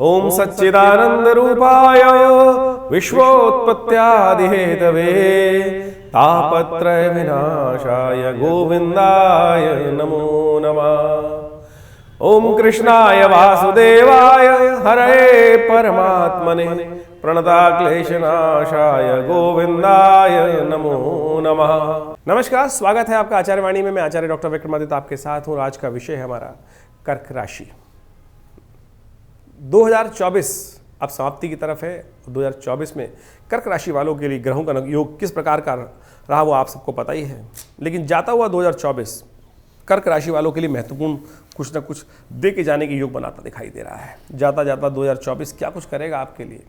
ओम सच्चिदानंद रूपाय विश्वोत्पत्त्यादिहेतवे तापत्रय विनाशाय गोविंदाय नमो नमः। ओम कृष्णाय वासुदेवाय हरे परमात्मने प्रणताक्लेशनाशाय गोविंदाय नमो नमः। नमस्कार, स्वागत है आपका आचार्य वाणी में। मैं आचार्य डॉक्टर विक्रमादित्य आपके साथ हूँ। आज का विषय है हमारा कर्क राशि। 2024 अब समाप्ति की तरफ है। 2024 में कर्क राशि वालों के लिए ग्रहों का योग किस प्रकार का रहा वो आप सबको पता ही है। लेकिन जाता हुआ 2024 कर्क राशि वालों के लिए महत्वपूर्ण कुछ ना कुछ दे के जाने की योग बनाता दिखाई दे रहा है। जाता जाता 2024 क्या कुछ करेगा आपके लिए,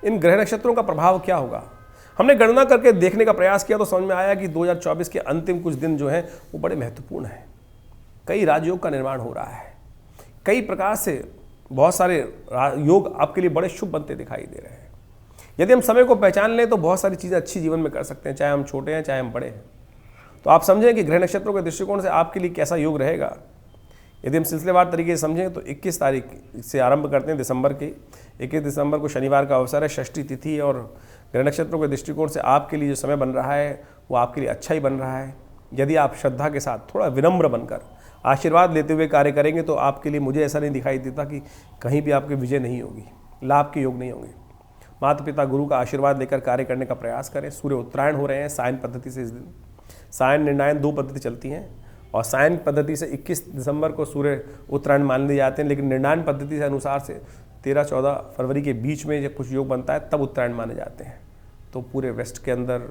इन ग्रह नक्षत्रों का प्रभाव क्या होगा। हमने गणना करके देखने का प्रयास किया तो समझ में आया कि 2024 के अंतिम कुछ दिन जो हैं वो बड़े महत्वपूर्ण हैं। कई राजयोग का निर्माण हो रहा है। कई प्रकार से बहुत सारे योग आपके लिए बड़े शुभ बनते दिखाई दे रहे हैं। यदि हम समय को पहचान लें तो बहुत सारी चीज़ें अच्छी जीवन में कर सकते हैं, चाहे हम छोटे हैं चाहे हम बड़े हैं। तो आप समझें कि ग्रह नक्षत्रों के दृष्टिकोण से आपके लिए कैसा योग रहेगा। यदि हम सिलसिलेवार तरीके से समझें तो 21 तारीख से आरंभ करते हैं दिसंबर की। 21 दिसंबर को शनिवार का अवसर है, षष्ठी तिथि, और ग्रह नक्षत्रों के दृष्टिकोण से आपके लिए जो समय बन रहा है वो आपके लिए अच्छा ही बन रहा है। यदि आप श्रद्धा के साथ थोड़ा विनम्र बनकर आशीर्वाद लेते हुए कार्य करेंगे तो आपके लिए मुझे ऐसा नहीं दिखाई देता कि कहीं भी आपकी विजय नहीं होगी, लाभ के योग नहीं होंगे। माता पिता गुरु का आशीर्वाद लेकर कार्य करने का प्रयास करें। सूर्य उत्तरायण हो रहे हैं सायन पद्धति से। इस दिन सायन निर्णायन 2 पद्धति चलती हैं और सायन पद्धति से 21 दिसंबर को सूर्य उत्तरायण मान लिए जाते हैं, लेकिन निर्णायन पद्धति से अनुसार से 13-14 फरवरी के बीच में जब कुछ योग बनता है तब उत्तरायण माने जाते हैं। तो पूरे वेस्ट के अंदर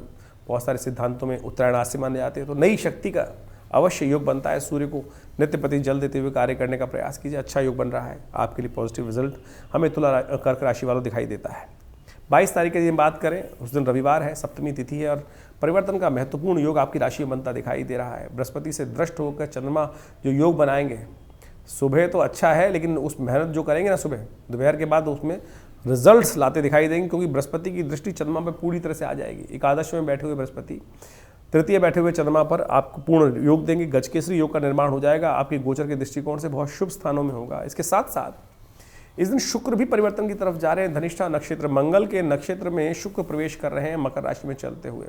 बहुत सारे सिद्धांतों में उत्तरायण आज से माने जाते हैं। तो नई शक्ति का अवश्य योग बनता है। सूर्य को नित्य प्रति जल देते हुए कार्य करने का प्रयास कीजिए। अच्छा योग बन रहा है आपके लिए। पॉजिटिव रिजल्ट हमें कर्क राशि वालों दिखाई देता है। 22 तारीख की बात करें, उस दिन रविवार है, सप्तमी तिथि है और परिवर्तन का महत्वपूर्ण योग आपकी राशि में बनता दिखाई दे रहा है। बृहस्पति से दृष्ट होकर चंद्रमा जो योग बनाएंगे, सुबह तो अच्छा है लेकिन उस मेहनत जो करेंगे ना सुबह दोपहर के बाद उसमें रिजल्ट्स लाते दिखाई देंगे, क्योंकि बृहस्पति की दृष्टि चंद्रमा पर पूरी तरह से आ जाएगी। एकादश में बैठे हुए बृहस्पति तृतीय बैठे हुए चंद्रमा पर आपको पूर्ण योग देंगे। गजकेसरी योग का निर्माण हो जाएगा। आपके गोचर के दृष्टिकोण से बहुत शुभ स्थानों में होगा। इसके साथ साथ इस दिन शुक्र भी परिवर्तन की तरफ जा रहे हैं। धनिष्ठा नक्षत्र, मंगल के नक्षत्र में शुक्र प्रवेश कर रहे हैं मकर राशि में चलते हुए।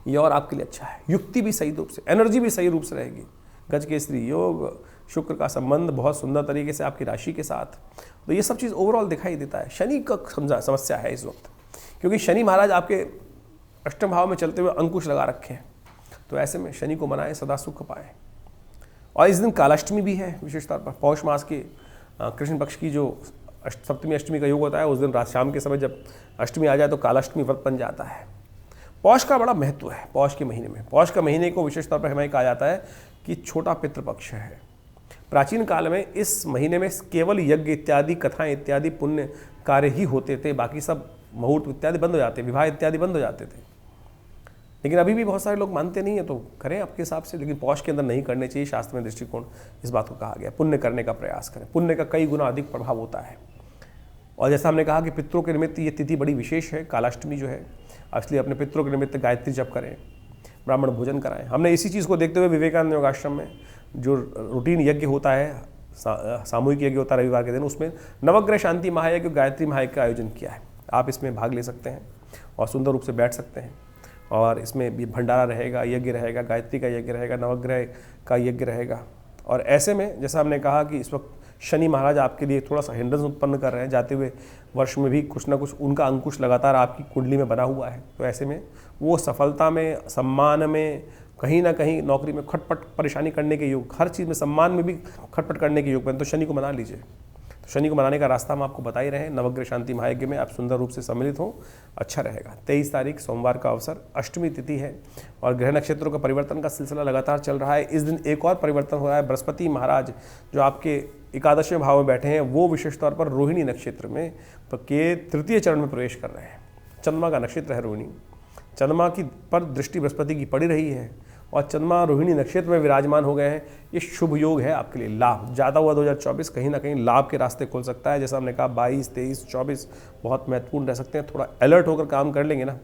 ये और आपके लिए अच्छा है। युक्ति भी सही रूप से, एनर्जी भी सही रूप से रहेगी। गजकेसरी योग, शुक्र का संबंध बहुत सुंदर तरीके से आपकी राशि के साथ, तो ये सब चीज़ ओवरऑल दिखाई देता है। शनि का समस्या है इस वक्त, क्योंकि शनि महाराज आपके अष्टम भाव में चलते हुए अंकुश लगा रखे हैं। तो ऐसे में शनि को मनाएं, सदा सुख पाएं। और इस दिन कालाष्टमी भी है विशेष तौर पर। पौष मास के कृष्ण पक्ष की जो सप्तमी अष्टमी का योग होता है, उस दिन रात शाम के समय जब अष्टमी आ जाए तो कालाष्टमी व्रत बन जाता है। पौष का बड़ा महत्व है। पौष के महीने में, पौष का महीने को विशेष तौर पर हमें कहा जाता है कि छोटा पितृपक्ष है। प्राचीन काल में इस महीने में केवल यज्ञ इत्यादि, कथाएं इत्यादि पुण्य कार्य ही होते थे। बाकी सब मुहूर्त इत्यादि बंद हो जाते, विवाह इत्यादि बंद हो जाते थे। लेकिन अभी भी बहुत सारे लोग मानते नहीं है, तो करें आपके हिसाब से, लेकिन पौष के अंदर नहीं करने चाहिए। शास्त्र में दृष्टिकोण इस बात को कहा गया। पुण्य करने का प्रयास करें। पुण्य का कई गुना अधिक प्रभाव होता है। और जैसा हमने कहा कि पितरों के निमित्त ये तिथि बड़ी विशेष है, कालाष्टमी जो है, इसलिए अपने पितरों के निमित्त गायत्री जप करें, ब्राह्मण भोजन कराएं। हमने इसी चीज़ को देखते हुए विवेकानंद योगाश्रम में जो रूटीन यज्ञ होता है, सामूहिक यज्ञ होता है रविवार के दिन, उसमें नवग्रह शांति महायज्ञ, गायत्री महायज्ञ का आयोजन किया है। आप इसमें भाग ले सकते हैं और सुंदर रूप से बैठ सकते हैं। और इसमें भी भंडारा रहेगा, यज्ञ रहेगा, गायत्री का यज्ञ रहेगा, नवग्रह का यज्ञ रहेगा। और ऐसे में जैसा हमने कहा कि इस वक्त शनि महाराज आपके लिए थोड़ा सा हिंड्रेंस उत्पन्न कर रहे हैं। जाते हुए वर्ष में भी कुछ ना कुछ उनका अंकुश लगातार आपकी कुंडली में बना हुआ है। तो ऐसे में वो सफलता में, सम्मान में, कहीं ना कहीं नौकरी में खटपट परेशानी करने के योग, हर चीज़ में, सम्मान में भी खटपट करने के योग बने। तो शनि को मना लीजिए। तो शनि को मनाने का रास्ता हम आपको बता ही रहे हैं। नवग्रह शांति महायज्ञ में आप सुंदर रूप से सम्मिलित हों, अच्छा रहेगा। 23 तारीख सोमवार का अवसर, अष्टमी तिथि है और ग्रह नक्षत्रों का परिवर्तन का सिलसिला लगातार चल रहा है। इस दिन एक और परिवर्तन हो रहा है। बृहस्पति महाराज जो आपके एकादशवें भाव में बैठे हैं, वो विशेष तौर पर रोहिणी नक्षत्र में के तृतीय चरण में प्रवेश कर रहे हैं। चंद्रमा का नक्षत्र है रोहिणी। चंद्रमा की पर दृष्टि बृहस्पति की पड़ी रही है और चंद्रमा रोहिणी नक्षत्र में विराजमान हो गए हैं। ये शुभ योग है आपके लिए। लाभ जाता हुआ 2024 कहीं ना कहीं लाभ के रास्ते खोल सकता है। जैसा हमने कहा 22, 23, 24 बहुत महत्वपूर्ण रह सकते हैं। थोड़ा अलर्ट होकर काम कर लेंगे ना,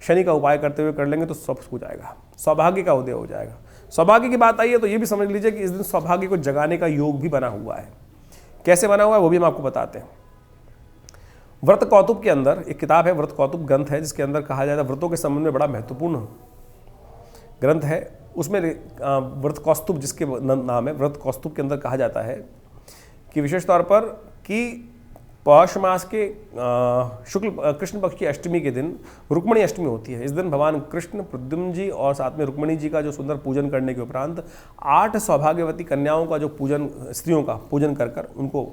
शनि का उपाय करते हुए कर लेंगे तो सब हो जाएगा। सौभाग्य का उदय हो जाएगा। सौभाग्य की बात आई है तो ये भी समझ लीजिए कि इस दिन सौभाग्य को जगाने का योग भी बना हुआ है। कैसे बना हुआ है वो भी हम आपको बताते हैं। व्रत कौतुक के अंदर एक किताब है, व्रत कौतुक ग्रंथ है, जिसके अंदर कहा जाता है व्रतों के संबंध में बड़ा महत्वपूर्ण ग्रंथ है। उसमें व्रत कौस्तुभ जिसके नाम है, व्रत कौस्तुभ के अंदर कहा जाता है कि विशेष तौर पर कि पौष मास के शुक्ल कृष्ण पक्ष की अष्टमी के दिन रुक्मणी अष्टमी होती है। इस दिन भगवान कृष्ण, प्रद्युम्न जी और साथ में रुक्मणी जी का जो सुंदर पूजन करने के उपरांत 8 सौभाग्यवती कन्याओं का जो पूजन, स्त्रियों का पूजन कर कर, उनको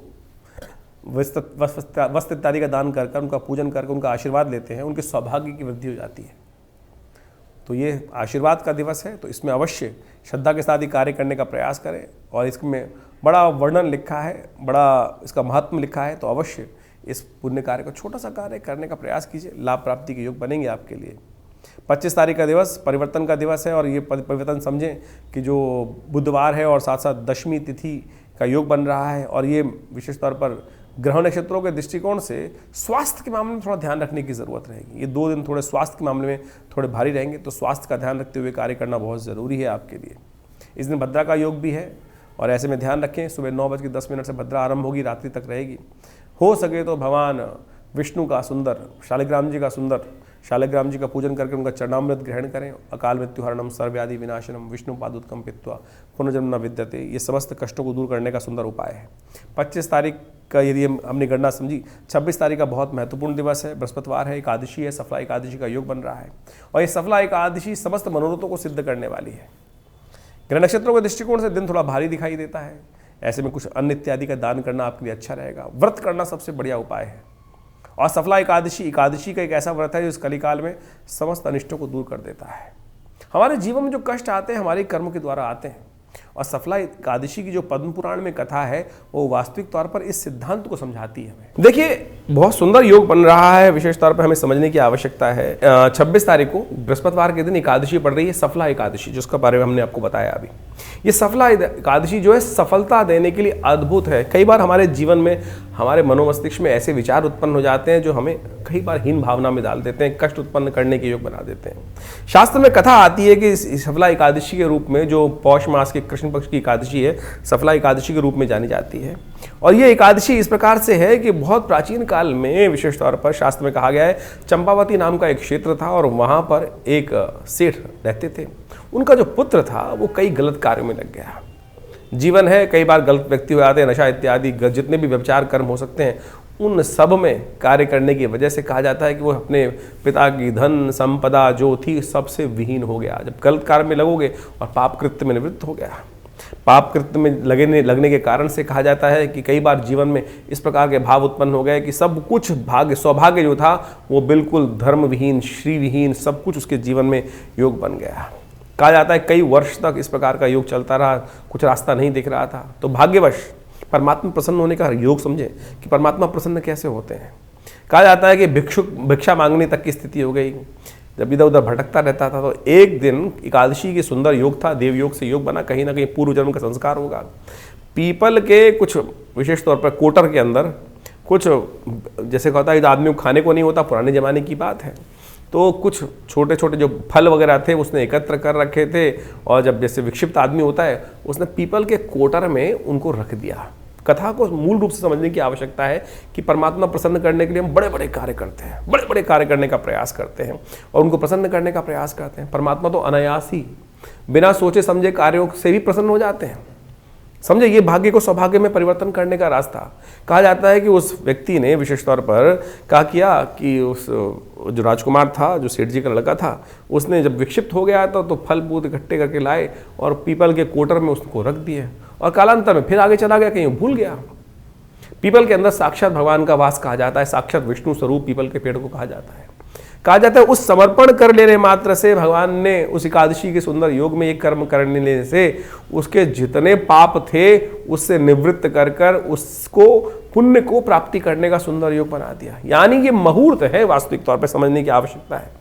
वस्त्र इत्यादि का दान कर कर, उनका पूजन करके उनका आशीर्वाद लेते हैं, उनके सौभाग्य की वृद्धि हो जाती है। तो ये आशीर्वाद का दिवस है, तो इसमें अवश्य श्रद्धा के साथ ही कार्य करने का प्रयास करें। और इसमें बड़ा वर्णन लिखा है, बड़ा इसका महत्व लिखा है, तो अवश्य इस पुण्य कार्य को, छोटा सा कार्य करने का प्रयास कीजिए, लाभ प्राप्ति के योग बनेंगे आपके लिए। 25 तारीख का दिवस परिवर्तन का दिवस है, और ये परिवर्तन समझें कि जो बुधवार है और साथ साथ दशमी तिथि का योग बन रहा है, और ये विशेष तौर पर ग्रह नक्षत्रों के दृष्टिकोण से स्वास्थ्य के मामले में थोड़ा ध्यान रखने की ज़रूरत रहेगी। ये 2 दिन थोड़े स्वास्थ्य के मामले में थोड़े भारी रहेंगे, तो स्वास्थ्य का ध्यान रखते हुए कार्य करना बहुत ज़रूरी है आपके लिए। इस दिन भद्रा का योग भी है, और ऐसे में ध्यान रखें, सुबह 9:10 से भद्रा आरंभ होगी, रात्रि तक रहेगी। हो सके तो भगवान विष्णु का सुंदर, शालिग्राम जी का सुंदर, शालिग्राम जी का पूजन करके उनका चरणामृत ग्रहण करें। अकाल मृत्युहरणम, सर्वव्याधि विनाशनम, विष्णु पादुत्कम पित्वा पुनर्जन्म न विद्यते, ये समस्त कष्टों को दूर करने का सुंदर उपाय है। 25 तारीख का यदि हमने गणना समझी, 26 तारीख का बहुत महत्वपूर्ण दिवस है, बृहस्पतिवार है, एकादशी है, सफला एकादशी का योग बन रहा है, और ये सफला एकादशी समस्त मनोरथों को सिद्ध करने वाली है। ग्रह नक्षत्रों के दृष्टिकोण से दिन थोड़ा भारी दिखाई देता है, ऐसे में कुछ अन्न इत्यादि का दान करना आपके लिए अच्छा रहेगा। व्रत करना सबसे बढ़िया उपाय है, और सफला एकादशी का एक ऐसा व्रत है जो इस कलिकाल में समस्त अनिष्टों को दूर कर देता है। हमारे जीवन में जो कष्ट आते हैं हमारे कर्म के द्वारा आते हैं, और सफला एकादशी की जो पद्म पुराण में कथा है वो वास्तविक तौर पर इस सिद्धांत को समझाती है हमें। देखिए, बहुत सुंदर योग बन रहा है, विशेष तौर पर हमें समझने की आवश्यकता है। 26 तारीख को बृहस्पतिवार के दिन एकादशी पड़ रही है, सफला एकादशी, जिसका बारे में हमने आपको बताया अभी। ये सफला एकादशी जो है सफलता देने के लिए अद्भुत है। कई बार हमारे जीवन में, हमारे मनोमस्तिष्क में ऐसे विचार उत्पन्न हो जाते हैं जो हमें कई बार हीन भावना में डाल देते हैं, कष्ट उत्पन्न करने के योग बना देते हैं। शास्त्र में कथा आती है कि सफला एकादशी के रूप में, जो पौष मास के कृष्ण पक्ष की एकादशी है, सफला एकादशी के रूप में जानी जाती है। और ये एकादशी इस प्रकार से है कि बहुत प्राचीन काल में विशेष तौर पर शास्त्र में कहा गया है, चंपावती नाम का एक क्षेत्र था, और वहाँ पर एक सेठ रहते थे। उनका जो पुत्र था वो कई गलत कार्यों में लग गया। जीवन है, कई बार गलत व्यक्ति हो जाते हैं, नशा इत्यादि जितने भी व्यभिचार कर्म हो सकते हैं, उन सब में कार्य करने की वजह से कहा जाता है कि वो अपने पिता की धन संपदा जो थी सबसे विहीन हो गया। जब गलत कार्य में लगोगे और पाप कृत्य में निवृत्त हो गया, पाप कृत्य में लगने के कारण से कहा जाता है कि कई बार जीवन में इस प्रकार के भाव उत्पन्न हो गए कि सब कुछ भाग्य, सौभाग्य जो था वो बिल्कुल धर्मविहीन, श्रीविहीन, सब कुछ उसके जीवन में योग बन गया। कहा जाता है कई वर्ष तक इस प्रकार का योग चलता रहा, कुछ रास्ता नहीं दिख रहा था। तो भाग्यवश परमात्मा प्रसन्न होने का योग समझे कि परमात्मा प्रसन्न कैसे होते हैं। कहा जाता है कि भिक्षा मांगने तक की स्थिति हो गई, जब इधर उधर भटकता रहता था। तो एक दिन एकादशी की सुंदर योग था, देव योग से योग बना, कहीं ना कहीं पूर्व जन्म का संस्कार होगा। पीपल के कुछ विशेष तौर पर कोटर के अंदर कुछ, जैसे कहता है आदमी को खाने को नहीं होता, पुराने ज़माने की बात है, तो कुछ छोटे छोटे जो फल वगैरह थे उसने एकत्र कर रखे थे, और जब जैसे विक्षिप्त आदमी होता है उसने पीपल के कोटर में उनको रख दिया। कथा को मूल रूप से समझने की आवश्यकता है कि परमात्मा प्रसन्न करने के लिए हम बड़े बड़े कार्य करते हैं, बड़े बड़े कार्य करने का प्रयास करते हैं और उनको प्रसन्न करने का प्रयास करते हैं। परमात्मा तो अनायास ही बिना सोचे समझे कार्यों से भी प्रसन्न हो जाते हैं। समझे, ये भाग्य को सौभाग्य में परिवर्तन करने का रास्ता। कहा जाता है कि उस व्यक्ति ने विशेष तौर पर क्या किया कि उस जो राजकुमार था, जो सेठ जी का लड़का था, उसने जब विक्षिप्त हो गया तो फल फूल इकट्ठे करके लाए और पीपल के कोटर में उसको रख दिए, और कालांतर में फिर आगे चला गया, कहीं भूल गया। पीपल के अंदर साक्षात भगवान का वास कहा जाता है, साक्षात विष्णु स्वरूप पीपल के पेड़ को कहा जाता है। कहा जाता है उस समर्पण कर लेने मात्र से भगवान ने उस एकादशी के सुंदर योग में एक कर्म करने से उसके जितने पाप थे उससे निवृत्त कर कर उसको पुण्य को प्राप्ति करने का सुंदर योग बना दिया। यानी ये मुहूर्त है, वास्तविक तौर पर समझने की आवश्यकता है।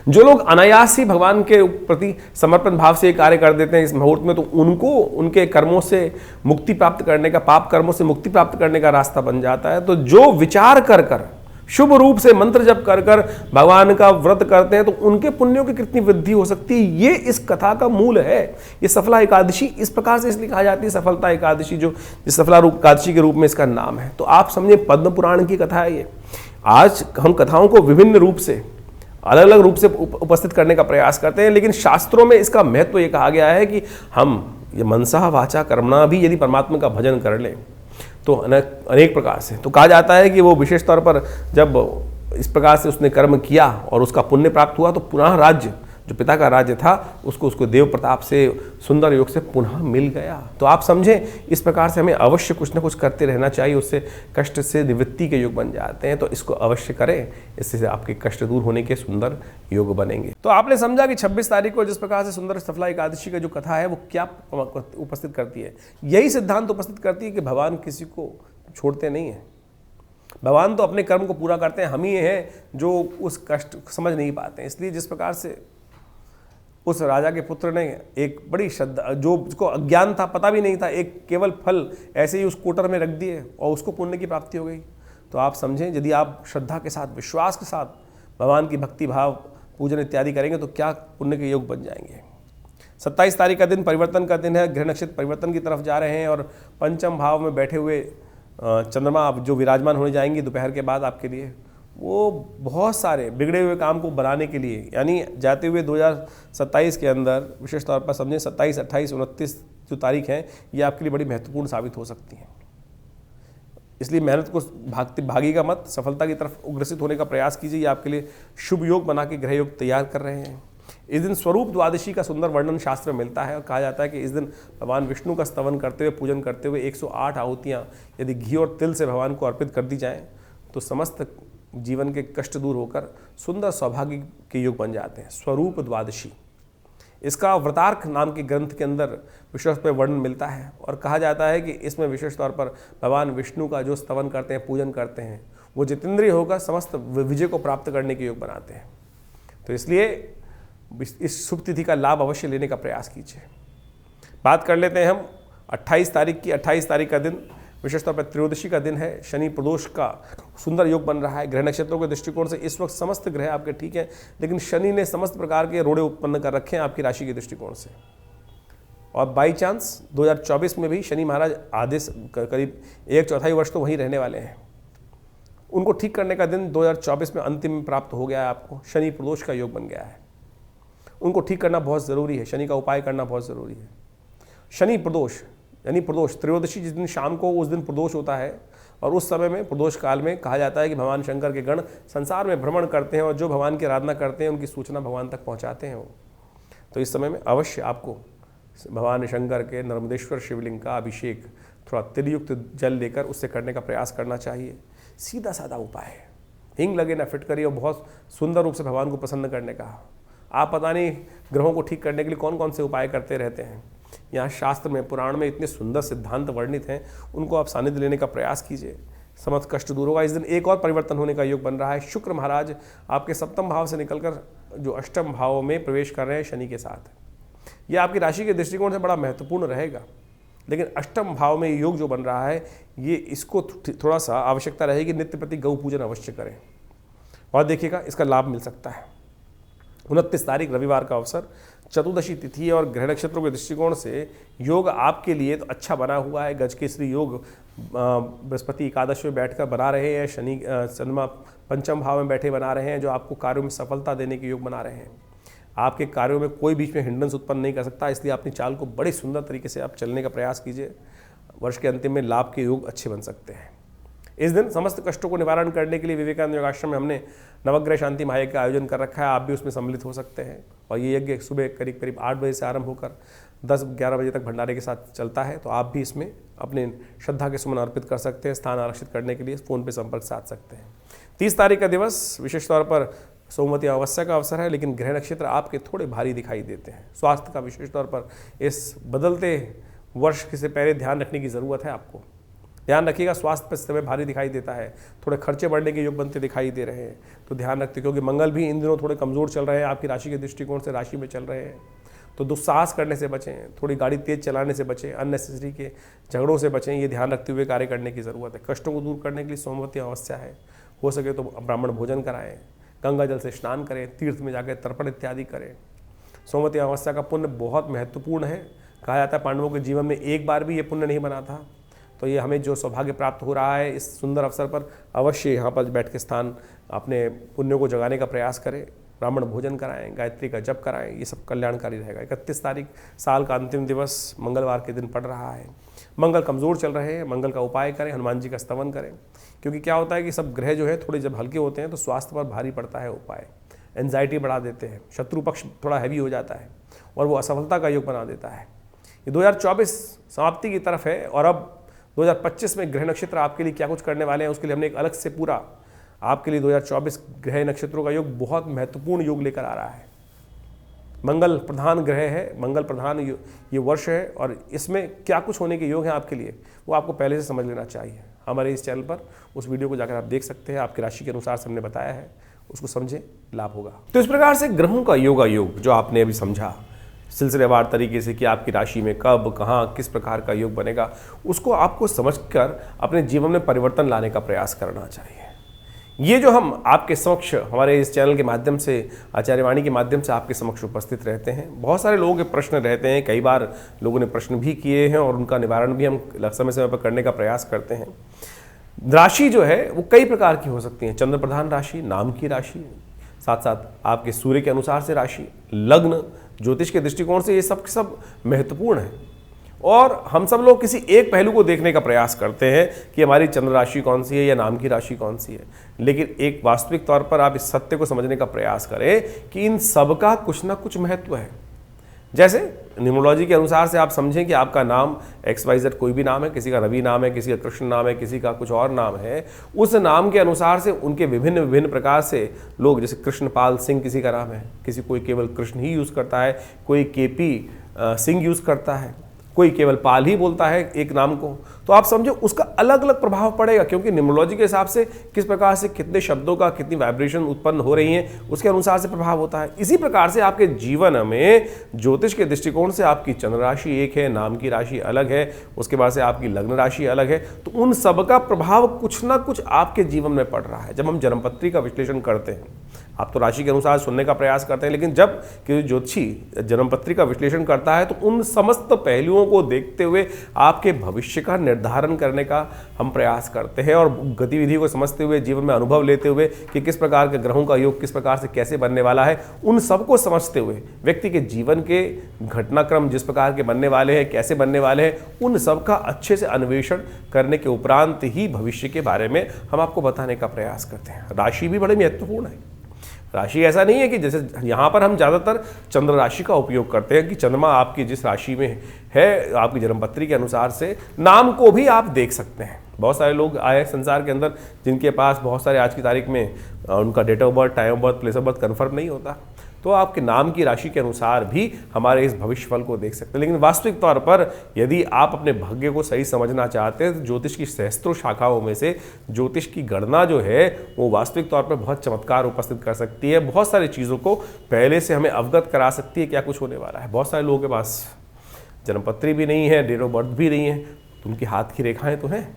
जो लोग अनायास ही भगवान के प्रति समर्पण भाव से कार्य कर देते हैं इस मुहूर्त में, तो उनको उनके कर्मों से मुक्ति प्राप्त करने का, पाप कर्मों से मुक्ति प्राप्त करने का रास्ता बन जाता है। तो जो विचार कर कर शुभ रूप से मंत्र जप कर कर भगवान का व्रत करते हैं तो उनके पुण्यों की कितनी वृद्धि हो सकती है, ये इस कथा का मूल है। ये सफला एकादशी इस प्रकार से इसलिए कहा जाती है सफलता एकादशी, जो सफला रूप एकादशी के रूप में इसका नाम है। तो आप समझे पद्म पुराण की कथा है ये। आज हम कथाओं को विभिन्न रूप से, अलग अलग रूप से उपस्थित करने का प्रयास करते हैं, लेकिन शास्त्रों में इसका महत्व ये कहा गया है कि हम ये मनसा वाचा कर्मणा भी यदि परमात्मा का भजन कर लें तो अनेक प्रकार से, तो कहा जाता है कि वो विशेष तौर पर जब इस प्रकार से उसने कर्म किया और उसका पुण्य प्राप्त हुआ तो पुनः राज्य, जो पिता का राज्य था, उसको देव प्रताप से सुंदर योग से पुनः मिल गया। तो आप समझें इस प्रकार से हमें अवश्य कुछ ना कुछ करते रहना चाहिए, उससे कष्ट से निवृत्ति के योग बन जाते हैं। तो इसको अवश्य करें, इससे आपके कष्ट दूर होने के सुंदर योग बनेंगे। तो आपने समझा कि 26 तारीख को जिस प्रकार से सुंदर सफला एकादशी का जो कथा है वो क्या उपस्थित करती है, यही सिद्धांत उपस्थित करती है कि भगवान किसी को छोड़ते नहीं हैं। भगवान तो अपने कर्म को पूरा करते हैं, हम ही हैं जो उस कष्ट समझ नहीं पाते हैं। इसलिए जिस प्रकार से उस राजा के पुत्र ने एक बड़ी श्रद्धा, जो उसको अज्ञान था, पता भी नहीं था, एक केवल फल ऐसे ही उस कोटर में रख दिए और उसको पुण्य की प्राप्ति हो गई। तो आप समझें यदि आप श्रद्धा के साथ, विश्वास के साथ भगवान की भक्ति भाव पूजन इत्यादि करेंगे तो क्या पुण्य के योग बन जाएंगे। 27 तारीख का दिन परिवर्तन का दिन है, ग्रह नक्षत्र परिवर्तन की तरफ जा रहे हैं और पंचम भाव में बैठे हुए चंद्रमा जो विराजमान होने जाएंगी दोपहर के बाद आपके लिए, वो बहुत सारे बिगड़े हुए काम को बनाने के लिए, यानी जाते हुए 2027 के अंदर विशेष तौर पर समझें 27, 28, 29 जो तारीख हैं ये आपके लिए बड़ी महत्वपूर्ण साबित हो सकती हैं। इसलिए मेहनत को भागी का मत, सफलता की तरफ अग्रसित होने का प्रयास कीजिए। ये आपके लिए शुभ योग बना के ग्रह योग तैयार कर रहे हैं। इस दिन स्वरूप द्वादशी का सुंदर वर्णन शास्त्र में मिलता है और कहा जाता है कि इस दिन भगवान विष्णु का स्तवन करते हुए, पूजन करते हुए 108 आहुतियाँ यदि घी और तिल से भगवान को अर्पित कर दी जाएँ तो समस्त जीवन के कष्ट दूर होकर सुंदर सौभाग्य के योग बन जाते हैं। स्वरूप द्वादशी इसका व्रतार्क नाम के ग्रंथ के अंदर विशेष पर वर्णन मिलता है और कहा जाता है कि इसमें विशेष तौर पर भगवान विष्णु का जो स्तवन करते हैं, पूजन करते हैं, वो जितेंद्रिय होकर समस्त विजय को प्राप्त करने के योग बनाते हैं। तो इसलिए इस शुभ तिथि का लाभ अवश्य लेने का प्रयास कीजिए। बात कर लेते हैं हम 28 तारीख की। 28 तारीख का दिन विशेष तौर पर त्रयोदशी का दिन है। शनि प्रदोष का सुंदर योग बन रहा है। ग्रह नक्षत्रों के दृष्टिकोण से इस वक्त समस्त ग्रह आपके ठीक हैं, लेकिन शनि ने समस्त प्रकार के रोड़े उत्पन्न कर रखे हैं आपकी राशि के दृष्टिकोण से। और बाई चांस 2024 में भी शनि महाराज आधे करीब 1/4 वर्ष तो वहीं रहने वाले हैं। उनको ठीक करने का दिन 2024 में अंतिम में प्राप्त हो गया है आपको। शनि प्रदोष का योग बन गया है, उनको ठीक करना बहुत ज़रूरी है। शनि का उपाय करना बहुत ज़रूरी है। शनि प्रदोष यानी प्रदोष त्रयोदशी जिस दिन शाम को, उस दिन प्रदोष होता है और उस समय में प्रदोष काल में कहा जाता है कि भगवान शंकर के गण संसार में भ्रमण करते हैं और जो भगवान की आराधना करते हैं उनकी सूचना भगवान तक पहुंचाते हैं वो। तो इस समय में अवश्य आपको भगवान शंकर के नर्मदेश्वर शिवलिंग का अभिषेक थोड़ा तिलयुक्त जल लेकर उससे करने का प्रयास करना चाहिए। सीधा साधा उपाय है, हिंग लगे ना फिटकरी, और बहुत सुंदर रूप से भगवान को प्रसन्न करने का। आप पता नहीं ग्रहों को ठीक करने के लिए कौन कौन से उपाय करते रहते हैं। यहाँ शास्त्र में, पुराण में इतने सुंदर सिद्धांत वर्णित हैं, उनको आप सानिध्य लेने का प्रयास कीजिए, समस्त कष्ट दूर होगा। इस दिन एक और परिवर्तन होने का योग बन रहा है। शुक्र महाराज आपके सप्तम भाव से निकलकर जो अष्टम भाव में प्रवेश कर रहे हैं शनि के साथ। यह आपकी राशि के दृष्टिकोण से बड़ा महत्वपूर्ण रहेगा, लेकिन अष्टम भाव में योग जो बन रहा है ये इसको थोड़ा सा आवश्यकता रहेगी, नित्य प्रति गौ पूजन अवश्य करें और देखिएगा इसका लाभ मिल सकता है। 29 तारीख रविवार का अवसर, चतुर्दशी तिथि और ग्रह नक्षत्रों के दृष्टिकोण से योग आपके लिए तो अच्छा बना हुआ है। गजकेसरी योग बृहस्पति एकादश में बैठकर बना रहे हैं, शनि चंद्रमा पंचम भाव में बैठे बना रहे हैं, जो आपको कार्यों में सफलता देने के योग बना रहे हैं। आपके कार्यों में कोई बीच में हिंड्रेंस उत्पन्न नहीं कर सकता, इसलिए अपनी चाल को बड़े सुंदर तरीके से आप चलने का प्रयास कीजिए। वर्ष के अंतिम में लाभ के योग अच्छे बन सकते हैं। इस दिन समस्त कष्टों को निवारण करने के लिए विवेकानंद योगाश्रम में हमने नवग्रह शांति महायज्ञ का आयोजन कर रखा है। आप भी उसमें सम्मिलित हो सकते हैं और ये यज्ञ सुबह करीब करीब 8 बजे से आरंभ होकर 10-11 बजे तक भंडारे के साथ चलता है। तो आप भी इसमें अपने श्रद्धा के सुमन अर्पित कर सकते हैं। स्थान आरक्षित करने के लिए फ़ोन पर संपर्क साध सकते हैं। 30 तारीख का दिवस विशेष तौर पर सोमवती अमावस्या का अवसर है, लेकिन ग्रह नक्षत्र आपके थोड़े भारी दिखाई देते हैं। स्वास्थ्य का विशेष तौर पर इस बदलते वर्ष से पहले ध्यान रखने की ज़रूरत है। आपको ध्यान रखिएगा, स्वास्थ्य पर समय भारी दिखाई देता है, थोड़े खर्चे बढ़ने के योग बनते दिखाई दे रहे हैं, तो ध्यान रखते, क्योंकि मंगल भी इन दिनों थोड़े कमज़ोर चल रहे हैं, आपकी राशि के दृष्टिकोण से राशि में चल रहे हैं। तो दुस्साहस करने से बचें, थोड़ी गाड़ी तेज़ चलाने से बचें, अननेसेसरी के झगड़ों से बचें, ये ध्यान रखते हुए कार्य करने की ज़रूरत है। कष्टों को दूर करने के लिए सोमवती अमावस्या है हो सके तो ब्राह्मण भोजन कराएं, गंगा जल से स्नान करें, तीर्थ में जाकर तर्पण इत्यादि करें। सोमवती अमावस्या का पुण्य बहुत महत्वपूर्ण है। कहा जाता है पांडवों के जीवन में एक बार भी ये पुण्य नहीं बना था। तो ये हमें जो सौभाग्य प्राप्त हो रहा है, इस सुंदर अवसर पर अवश्य यहाँ पर बैठ के स्थान अपने पुण्य को जगाने का प्रयास करें। ब्राह्मण भोजन कराएं, गायत्री का जप कराएं, ये सब कल्याणकारी रहेगा। 31 तारीख साल का अंतिम दिवस मंगलवार के दिन पड़ रहा है। मंगल कमज़ोर चल रहे हैं, मंगल का उपाय करें, हनुमान जी का स्तवन करें। क्योंकि क्या होता है कि सब ग्रह जो है थोड़े जब हल्के होते हैं तो स्वास्थ्य पर भारी पड़ता है उपाय, एंजाइटी बढ़ा देते हैं, शत्रु पक्ष थोड़ा हैवी हो जाता है और वो असफलता का योग बना देता है। ये 2024 समाप्ति की तरफ है और अब 2025 में ग्रह नक्षत्र आपके लिए क्या कुछ करने वाले हैं उसके लिए हमने एक अलग से पूरा आपके लिए 2024 ग्रह नक्षत्रों का योग बहुत महत्वपूर्ण योग लेकर आ रहा है। मंगल प्रधान ग्रह है, मंगल प्रधान ये वर्ष है और इसमें क्या कुछ होने के योग हैं आपके लिए वो आपको पहले से समझ लेना चाहिए। हमारे इस चैनल पर उस वीडियो को जाकर आप देख सकते हैं, आपकी राशि के अनुसार से हमने बताया है, उसको समझें, लाभ होगा। तो इस प्रकार से ग्रहों का योग जो आपने अभी समझा सिलसिलेवार तरीके से कि आपकी राशि में कब कहाँ किस प्रकार का योग बनेगा, उसको आपको समझकर अपने जीवन में परिवर्तन लाने का प्रयास करना चाहिए। ये जो हम आपके समक्ष हमारे इस चैनल के माध्यम से, आचार्यवाणी के माध्यम से आपके समक्ष उपस्थित रहते हैं, बहुत सारे लोगों के प्रश्न रहते हैं, कई बार लोगों ने प्रश्न भी किए हैं और उनका निवारण भी हम समय समय पर करने का प्रयास करते हैं। राशि जो है वो कई प्रकार की हो सकती है, चंद्र प्रधान राशि, नाम की राशि, साथ साथ आपके सूर्य के अनुसार से राशि, लग्न, ज्योतिष के दृष्टिकोण से ये सब महत्वपूर्ण है। और हम सब लोग किसी एक पहलू को देखने का प्रयास करते हैं कि हमारी चंद्र राशि कौन सी है या नाम की राशि कौन सी है, लेकिन एक वास्तविक तौर पर आप इस सत्य को समझने का प्रयास करें कि इन सब का कुछ ना कुछ महत्व है। जैसे न्यूमरोलॉजी के अनुसार से आप समझें कि आपका नाम XYZ कोई भी नाम है, किसी का रवि नाम है, किसी का कृष्ण नाम है, किसी का कुछ और नाम है, उस नाम के अनुसार से उनके विभिन्न विभिन्न प्रकार से लोग, जैसे कृष्णपाल सिंह किसी का नाम है, किसी कोई केवल कृष्ण ही यूज़ करता है, कोई KP सिंह यूज़ करता है, कोई केवल पाल ही बोलता है एक नाम को, तो आप समझो उसका अलग अलग प्रभाव पड़ेगा। क्योंकि न्यूमरोलॉजी के हिसाब से किस प्रकार से कितने शब्दों का कितनी वाइब्रेशन उत्पन्न हो रही हैं उसके अनुसार से प्रभाव होता है। इसी प्रकार से आपके जीवन में ज्योतिष के दृष्टिकोण से आपकी चंद्र राशि एक है, नाम की राशि अलग है, उसके बाद से आपकी लग्न राशि अलग है, तो उन सब का प्रभाव कुछ ना कुछ आपके जीवन में पड़ रहा है। जब हम जन्मपत्री का विश्लेषण करते हैं, आप तो राशि के अनुसार सुनने का प्रयास करते हैं, लेकिन जब कि ज्योतिषी जन्मपत्री का विश्लेषण करता है तो उन समस्त पहलुओं को देखते हुए आपके भविष्य का निर्धारण करने का हम प्रयास करते हैं और गतिविधि को समझते हुए, जीवन में अनुभव लेते हुए कि किस प्रकार के ग्रहों का योग किस प्रकार से कैसे बनने वाला है, उन सबको समझते हुए व्यक्ति के जीवन के घटनाक्रम जिस प्रकार के बनने वाले हैं, कैसे बनने वाले हैं, उन सब का अच्छे से अन्वेषण करने के उपरांत ही भविष्य के बारे में हम आपको बताने का प्रयास करते हैं। राशि भी बड़ी महत्वपूर्ण है। राशि ऐसा नहीं है कि जैसे यहाँ पर हम ज़्यादातर चंद्र राशि का उपयोग करते हैं कि चंद्रमा आपकी जिस राशि में है, आपकी जन्मपत्री के अनुसार से नाम को भी आप देख सकते हैं। बहुत सारे लोग आए संसार के अंदर जिनके पास बहुत सारे आज की तारीख में उनका date of birth, time of birth, place of birth confirm नहीं होता, तो आपके नाम की राशि के अनुसार भी हमारे इस भविष्यफल को देख सकते हैं। लेकिन वास्तविक तौर पर यदि आप अपने भाग्य को सही समझना चाहते हैं तो ज्योतिष की सहस्त्रों शाखाओं में से ज्योतिष की गणना जो है वो वास्तविक तौर पर बहुत चमत्कार उपस्थित कर सकती है, बहुत सारी चीज़ों को पहले से हमें अवगत करा सकती है क्या कुछ होने वाला है। बहुत सारे लोगों के पास जन्मपत्री भी नहीं है, डेट ऑफ बर्थ भी नहीं है, तो उनकी हाथ की रेखाएँ तो हैं,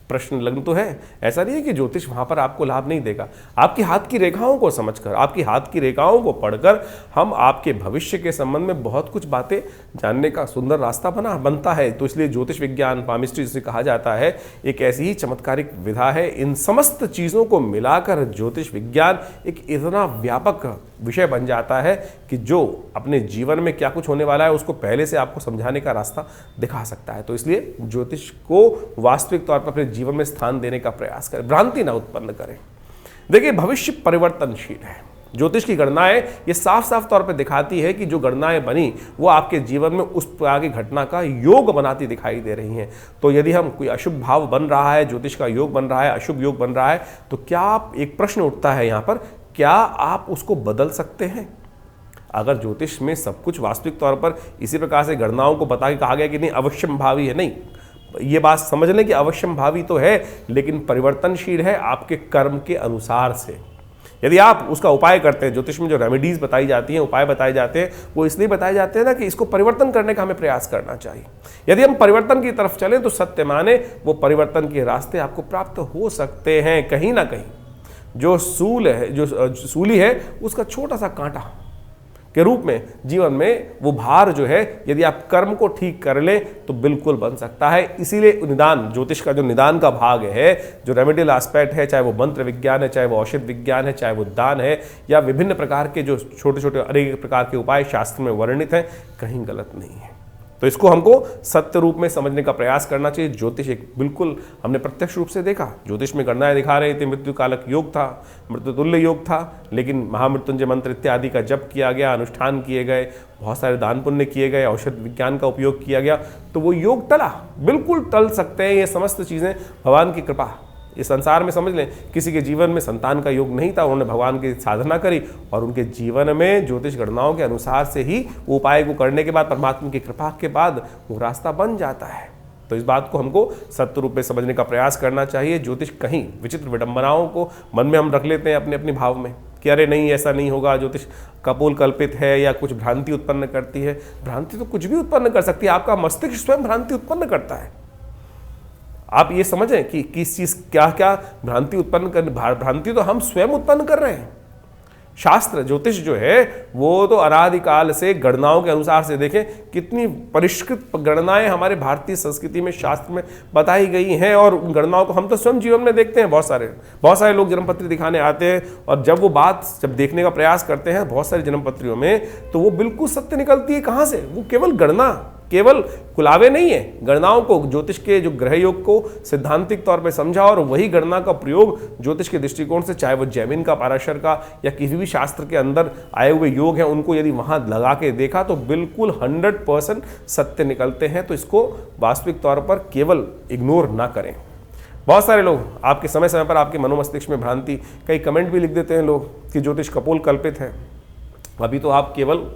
प्रश्न लग्न तो है। ऐसा नहीं है कि ज्योतिष वहाँ पर आपको लाभ नहीं देगा। आपकी हाथ की रेखाओं को समझकर, आपकी हाथ की रेखाओं को पढ़कर हम आपके भविष्य के संबंध में बहुत कुछ बातें जानने का सुंदर रास्ता बनता है। तो इसलिए ज्योतिष विज्ञान, पामिस्ट्री जिसे कहा जाता है, एक ऐसी ही चमत्कारिक विधा है। इन समस्त चीज़ों को मिलाकर ज्योतिष विज्ञान एक इतना व्यापक विषय बन जाता है कि जो अपने जीवन में क्या कुछ होने वाला है उसको पहले से आपको समझाने का रास्ता दिखा सकता है। तो इसलिए ज्योतिष को वास्तविक तौर पर अपने जीवन में स्थान देने का प्रयास करें, भ्रांति ना उत्पन्न करें। देखिए, भविष्य परिवर्तनशील है। ज्योतिष की गणनाएं ये साफ साफ तौर पर दिखाती है कि जो गणनाएं बनी वो आपके जीवन में उस प्रकार की घटना का योग बनाती दिखाई दे रही हैं। तो यदि हम कोई अशुभ भाव बन रहा है, ज्योतिष का योग बन रहा है, अशुभ योग बन रहा है, तो क्या आप, एक प्रश्न उठता है यहाँ पर, क्या आप उसको बदल सकते हैं? अगर ज्योतिष में सब कुछ वास्तविक तौर पर इसी प्रकार से गणनाओं को बता के कहा गया कि नहीं अवश्यम भावी है, नहीं, ये बात समझ लें कि अवश्यम भावी तो है लेकिन परिवर्तनशील है आपके कर्म के अनुसार से। यदि आप उसका उपाय करते हैं, ज्योतिष में जो रेमेडीज बताई जाती हैं, उपाय बताए जाते हैं, वो इसलिए बताए जाते हैं ना कि इसको परिवर्तन करने का हमें प्रयास करना चाहिए। यदि हम परिवर्तन की तरफ चलें तो सत्य माने वो परिवर्तन के रास्ते आपको प्राप्त हो सकते हैं कहीं ना कहीं। जो सूल है, जो सूली है, उसका छोटा सा कांटा के रूप में जीवन में वो भार जो है, यदि आप कर्म को ठीक कर लें तो बिल्कुल बन सकता है। इसीलिए निदान, ज्योतिष का जो निदान का भाग है, जो रेमेडियल एस्पेक्ट है, चाहे वो मंत्र विज्ञान है, चाहे वो औषध विज्ञान है, चाहे वो दान है, या विभिन्न प्रकार के जो छोटे छोटे अनेक प्रकार के उपाय शास्त्र में वर्णित हैं, कहीं गलत नहीं है। तो इसको हमको सत्य रूप में समझने का प्रयास करना चाहिए। ज्योतिष एक बिल्कुल हमने प्रत्यक्ष रूप से देखा, ज्योतिष में गणनाएं दिखा रहे थे, मृत्यु कालक योग था, मृत्युतुल्य योग था, लेकिन महामृत्युंजय मंत्र इत्यादि का जप किया गया, अनुष्ठान किए गए, बहुत सारे दान पुण्य किए गए, औषध विज्ञान का उपयोग किया गया, तो वो योग टला। बिल्कुल टल सकते हैं ये समस्त चीज़ें, भगवान की कृपा। इस संसार में समझ लें, किसी के जीवन में संतान का योग नहीं था, उन्होंने भगवान की साधना करी और उनके जीवन में ज्योतिष गणनाओं के अनुसार से ही उपाय को करने के बाद, परमात्मा की कृपा के बाद वो रास्ता बन जाता है। तो इस बात को हमको सत्य रूप में समझने का प्रयास करना चाहिए। ज्योतिष कहीं विचित्र विडंबनाओं को मन में हम रख लेते हैं अपने अपने भाव में कि अरे नहीं, ऐसा नहीं होगा, ज्योतिष कपोल कल्पित है या कुछ भ्रांति उत्पन्न करती है। भ्रांति तो कुछ भी उत्पन्न कर सकती है, आपका मस्तिष्क स्वयं भ्रांति उत्पन्न करता है। आप ये समझें कि किस चीज़ क्या क्या भ्रांति उत्पन्न कर, भ्रांति तो हम स्वयं उत्पन्न कर रहे हैं। शास्त्र ज्योतिष जो है वो तो अनादिकाल से गणनाओं के अनुसार से देखें, कितनी परिष्कृत गणनाएं हमारे भारतीय संस्कृति में, शास्त्र में बताई गई हैं, और उन गणनाओं को हम तो स्वयं जीवन में देखते हैं। बहुत सारे लोग जन्मपत्री दिखाने आते हैं, और जब वो बात जब देखने का प्रयास करते हैं बहुत सारी जन्मपत्रियों में, तो वो बिल्कुल सत्य निकलती है। कहाँ से? वो केवल गणना, केवल कुलावे नहीं है, गणनाओं को, ज्योतिष के जो ग्रह योग को सिद्धांतिक तौर पे समझा और वही गणना का प्रयोग ज्योतिष के दृष्टिकोण से, चाहे वो जैमिन का, पाराशर का या किसी भी शास्त्र के अंदर आए हुए योग हैं, उनको यदि वहां लगा के देखा तो बिल्कुल 100% सत्य निकलते हैं। तो इसको वास्तविक तौर पर केवल इग्नोर ना करें। बहुत सारे लोग आपके समय समय पर आपके मनोमस्तिष्क में भ्रांति, कई कमेंट भी लिख देते हैं लोग कि ज्योतिष कपोल कल्पित है। अभी तो आप केवल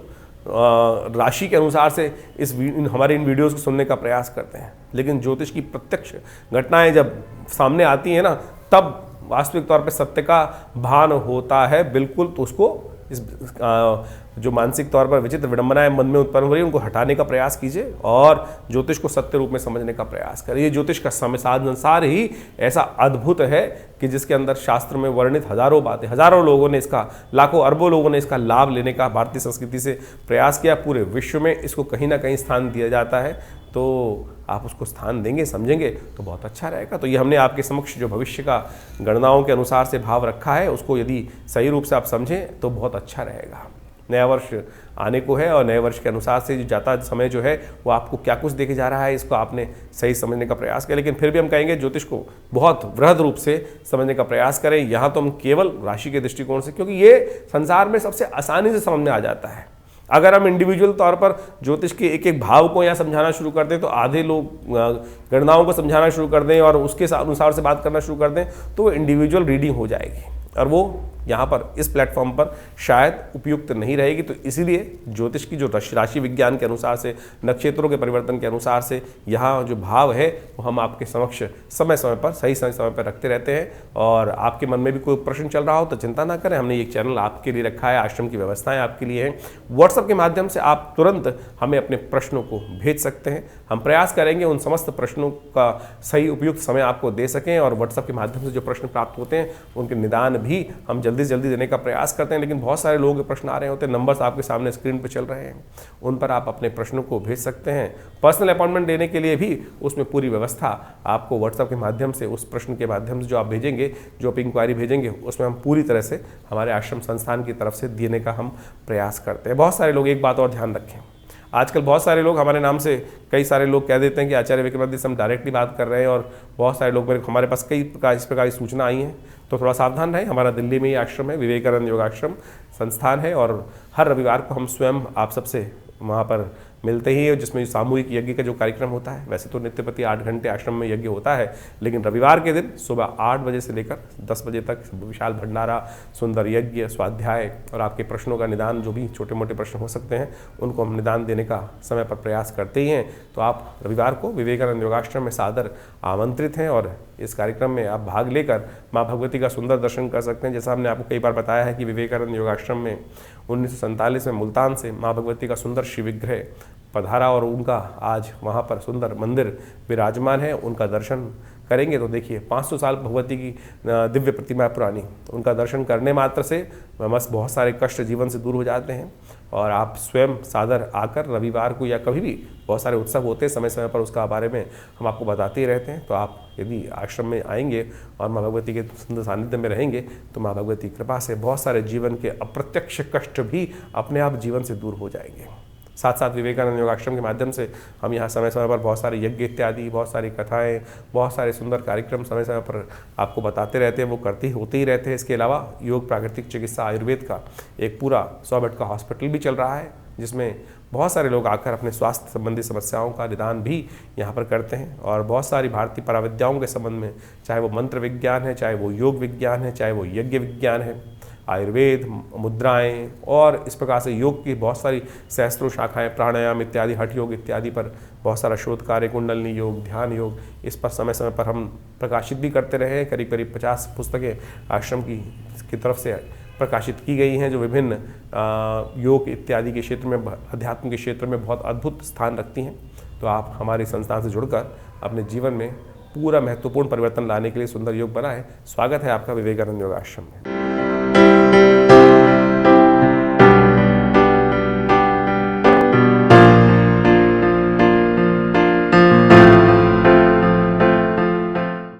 राशि के अनुसार से हमारे इन वीडियोस को सुनने का प्रयास करते हैं, लेकिन ज्योतिष की प्रत्यक्ष घटनाएं जब सामने आती हैं ना, तब वास्तविक तौर पे सत्य का भान होता है बिल्कुल। तो उसको इस जो मानसिक तौर पर विचित्र विडंबनाएं मन में उत्पन्न हो रही है, उनको हटाने का प्रयास कीजिए और ज्योतिष को सत्य रूप में समझने का प्रयास करिए। ज्योतिष का संसार ही ऐसा अद्भुत है कि जिसके अंदर शास्त्र में वर्णित हजारों बातें, हजारों लोगों ने इसका, लाखों अरबों लोगों ने इसका लाभ लेने का भारतीय संस्कृति से प्रयास किया। पूरे विश्व में इसको कहीं ना कहीं स्थान दिया जाता है, तो आप उसको स्थान देंगे, समझेंगे तो बहुत अच्छा रहेगा। तो ये हमने आपके समक्ष जो भविष्य का गणनाओं के अनुसार से भाव रखा है, उसको यदि सही रूप से आप समझें तो बहुत अच्छा रहेगा। नया वर्ष आने को है और नए वर्ष के अनुसार से जो जाता समय जो है वो आपको क्या कुछ देके जा रहा है, इसको आपने सही समझने का प्रयास किया। लेकिन फिर भी हम कहेंगे ज्योतिष को बहुत वृहद रूप से समझने का प्रयास करें। यहाँ तो हम केवल राशि के दृष्टिकोण से, क्योंकि ये संसार में सबसे आसानी से समझ में आ जाता है। अगर हम इंडिविजुअल तौर पर ज्योतिष के एक एक भाव को यहाँ समझाना शुरू कर दें, तो आधे लोग गणनाओं को समझाना शुरू कर दें और उसके अनुसार से बात करना शुरू कर दें, तो इंडिविजुअल रीडिंग हो जाएगी और वो यहाँ पर इस प्लेटफॉर्म पर शायद उपयुक्त नहीं रहेगी। तो इसीलिए ज्योतिष की जो राशि विज्ञान के अनुसार से, नक्षत्रों के परिवर्तन के अनुसार से यहाँ जो भाव है वो हम आपके समक्ष समय समय पर, सही समय पर रखते रहते हैं। और आपके मन में भी कोई प्रश्न चल रहा हो तो चिंता ना करें, हमने एक चैनल आपके लिए रखा है, आश्रम की व्यवस्थाएं आपके लिए हैं। व्हाट्सएप के माध्यम से आप तुरंत हमें अपने प्रश्नों को भेज सकते हैं। हम प्रयास करेंगे उन समस्त प्रश्नों का सही उपयुक्त समय आपको दे सकें, और व्हाट्सएप के माध्यम से जो प्रश्न प्राप्त होते हैं उनके निदान भी हम जल्दी से जल्दी देने का प्रयास करते हैं। लेकिन बहुत सारे लोगों के प्रश्न आ रहे होते हैं, नंबर्स आपके सामने स्क्रीन पर चल रहे हैं, उन पर आप अपने प्रश्नों को भेज सकते हैं। पर्सनल अपॉइंटमेंट लेने के लिए भी उसमें पूरी व्यवस्था आपको व्हाट्सएप के माध्यम से, उस प्रश्न के माध्यम से जो आप भेजेंगे, जो आप इंक्वायरी भेजेंगे, उसमें हम पूरी तरह से हमारे आश्रम संस्थान की तरफ से देने का हम प्रयास करते हैं। बहुत सारे लोग, एक बात और ध्यान रखें, आजकल बहुत सारे लोग हमारे नाम से, कई सारे लोग कह देते हैं कि आचार्य विक्रमादित्य से हम डायरेक्टली बात कर रहे हैं, और बहुत सारे लोग हमारे पास कई प्रकार इस प्रकार की सूचना आई हैं। तो थोड़ा सावधान रहें। हमारा दिल्ली में ही आश्रम है, विवेकानंद योगाश्रम संस्थान है, और हर रविवार को हम स्वयं आप सबसे वहाँ पर मिलते ही है, जिसमें सामूहिक यज्ञ का जो कार्यक्रम होता है। वैसे तो नित्य प्रति 8 घंटे आश्रम में यज्ञ होता है, लेकिन रविवार के दिन सुबह 8 बजे से लेकर 10 बजे तक विशाल भंडारा, सुंदर यज्ञ, स्वाध्याय और आपके प्रश्नों का निदान, जो भी छोटे मोटे प्रश्न हो सकते हैं उनको हम निदान देने का समय पर प्रयास करते ही हैं। तो आप रविवार को विवेकानंद योगाश्रम में सादर आमंत्रित हैं, और इस कार्यक्रम में आप भाग लेकर माँ भगवती का सुंदर दर्शन कर सकते हैं। जैसा हमने आपको कई बार बताया है कि विवेकानंद योगाश्रम में 1947 में मुल्तान से माँ भगवती का सुंदर शिव विग्रह पधारा, और उनका आज वहाँ पर सुंदर मंदिर विराजमान है। उनका दर्शन करेंगे तो देखिए 500 साल भगवती की दिव्य प्रतिमा पुरानी, उनका दर्शन करने मात्र से बस बहुत सारे कष्ट जीवन से दूर हो जाते हैं। और आप स्वयं सादर आकर रविवार को या कभी भी बहुत सारे उत्सव होते हैं, समय समय पर उसका बारे में हम आपको बताते ही रहते हैं। तो आप यदि आश्रम में आएंगे और माँ भगवती के सुंदर सानिध्य में रहेंगे तो माँ भगवती की कृपा से बहुत सारे जीवन के अप्रत्यक्ष कष्ट भी अपने आप जीवन से दूर हो जाएंगे। साथ साथ विवेकानंद योगाश्रम के माध्यम से हम यहाँ समय समय पर बहुत सारे यज्ञ इत्यादि, बहुत सारी कथाएं, बहुत सारे सुंदर कार्यक्रम समय समय पर आपको बताते रहते हैं, वो होते ही रहते हैं। इसके अलावा योग, प्राकृतिक चिकित्सा, आयुर्वेद का एक पूरा 100 बेड का हॉस्पिटल भी चल रहा है, जिसमें बहुत सारे लोग आकर अपने स्वास्थ्य संबंधी समस्याओं का निदान भी यहाँ पर करते हैं। और बहुत सारी भारतीय पराविद्याओं के संबंध में, चाहे वो मंत्र विज्ञान है, चाहे वो योग विज्ञान है, चाहे वो यज्ञ विज्ञान है, आयुर्वेद, मुद्राएं और इस प्रकार से योग की बहुत सारी सहस्त्रों शाखाएं, प्राणायाम इत्यादि, हठ योग इत्यादि पर बहुत सारा शोध कार्य, कुंडलनी योग, ध्यान योग, इस पर समय समय पर हम प्रकाशित भी करते रहे हैं। करीब करीब 50 पुस्तकें आश्रम की तरफ से प्रकाशित की गई हैं, जो विभिन्न योग इत्यादि के क्षेत्र में, अध्यात्म के क्षेत्र में बहुत अद्भुत स्थान रखती हैं। तो आप हमारी संस्थान से जुड़कर अपने जीवन में पूरा महत्वपूर्ण परिवर्तन लाने के लिए सुंदर योग बनाएं। स्वागत है आपका विवेकानंद योगाश्रम में।